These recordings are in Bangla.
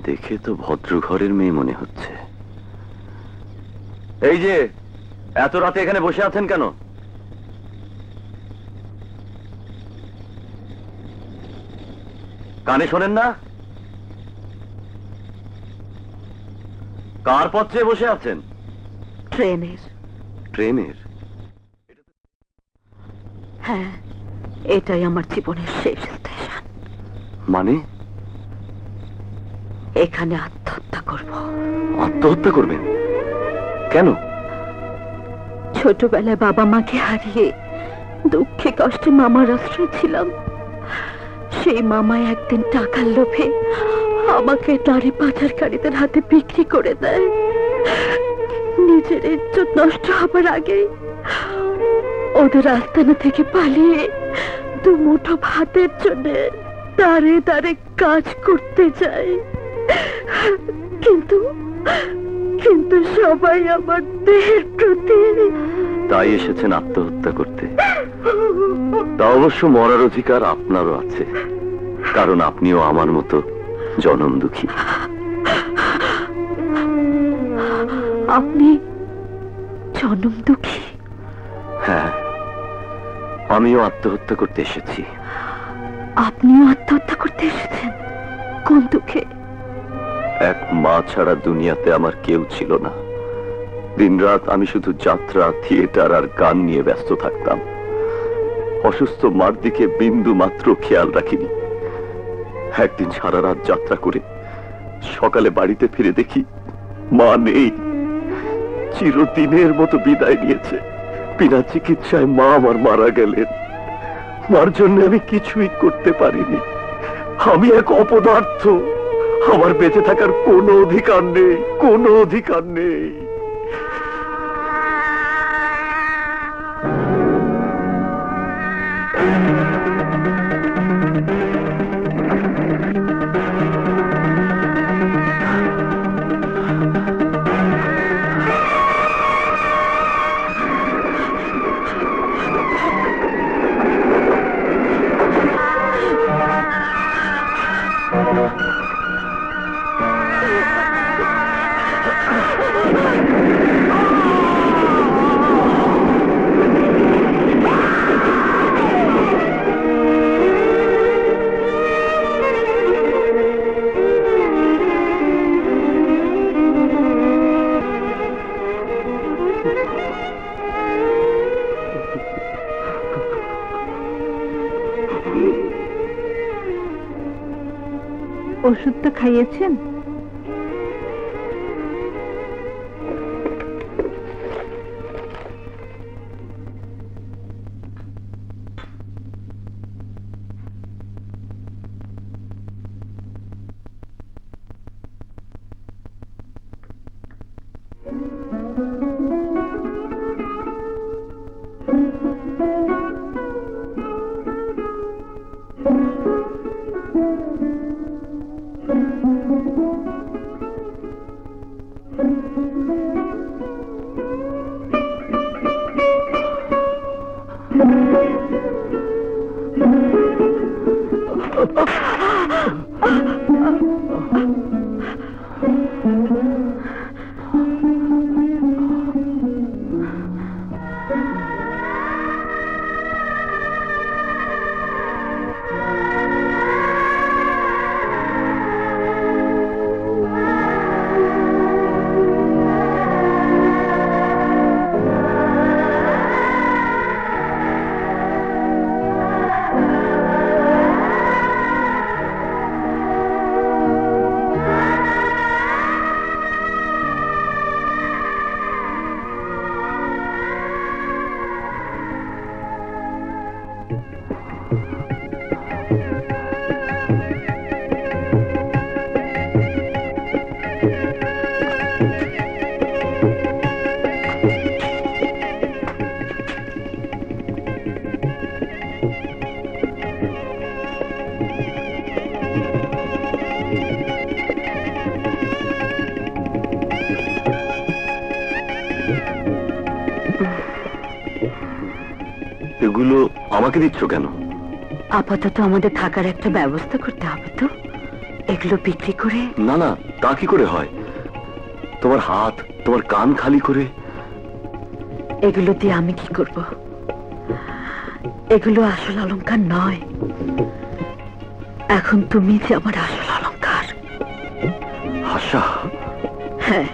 দেখে তো ভদ্র ঘরের মেয়ে মনে হচ্ছে। এই যে এত রাতে এখানে বসে আছেন কেন? কানে শোনেন না? কার পথে বসে আছেন? ট্রেনের। ট্রেনের? হ্যাঁ, এটাই আমার জীবনের শেষ স্টেশন। মানে? এখানে আত্মহত্যা করব। আত্মহত্যা করবেন কেন? ছোটবেলায় বাবা মাকে হারিয়ে দুঃখে কষ্টে মামার আশ্রয় ছিলাম। সেই মামায় একদিন টাকার লোভে আমাকে নারী পাচারকারীদের হাতে বিক্রি করে দেয়। নিজের ইজ্জত নষ্ট হবার আগে ওদের আস্তানা থেকে পালিয়ে দু মুঠো ভাতের জন্য দাঁড়ে দাঁড়ে কাজ করতে যাই। কিন্তু কিন্তু সবাই আমার দেহের প্রতি। তাই এসেছেন আত্মহত্যা করতে? তা অবশ্য মরার অধিকার আপনারও আছে, কারণ আপনিও আমার মতো জনম দুঃখী। আপনি জনম দুঃখী? হ্যাঁ, আমিও আত্মহত্যা করতে এসেছি। আপনিও আত্মহত্যা করতে এসেছেন? কোন দুঃখে? এক মা ছাড়া দুনিয়াতে আমার কেউ ছিল না। দিনরাত আমি শুধু যাত্রা, থিয়েটার আর গান নিয়ে ব্যস্ত থাকতাম। অসুস্থ মার দিকে বিন্দু মাত্র খেয়াল রাখিনি। একদিন সারা রাত যাত্রা করে সকালে বাড়িতে ফিরে দেখি মা নেই। চিরদিনের মতো বিদায় নিয়েছে। বিনা চিকিৎসায় মা আমার মারা গেলেন। মার জন্য আমি কিছুই করতে পারিনি। আমি এক অপদার্থ। আমার বেঁচে থাকার কোনো অধিকার নেই, কোনো অধিকার নেই। ওষুধটা খাইয়েছেন? এগুলো আমাকে দিচ্ছ কেন? আপাতত আমাদের থাকার একটা ব্যবস্থা করতে হবে তো। এগুলো বিক্রি করে? না না, তা কি করে হয়? তোমার হাত, তোমার কান খালি করে? এগুলো দিয়ে আমি কি করব? এগুলো আসল অলংকার নয়। এখন তুমি যে আমার আসল অলংকার। আশা, হ্যাঁ,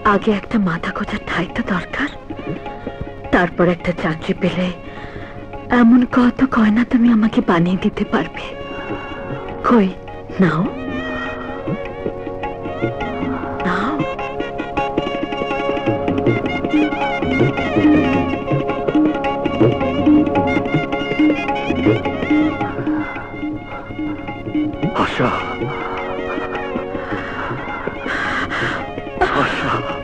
আগে একটা মাথা গোজার ঠাই তো দরকার। তারপর একটা চাকরি পেলে এমন কত গয়না তুমি আমাকে বানিয়ে দিতে পারবে। কই নাও, নাও। আশা, আশা।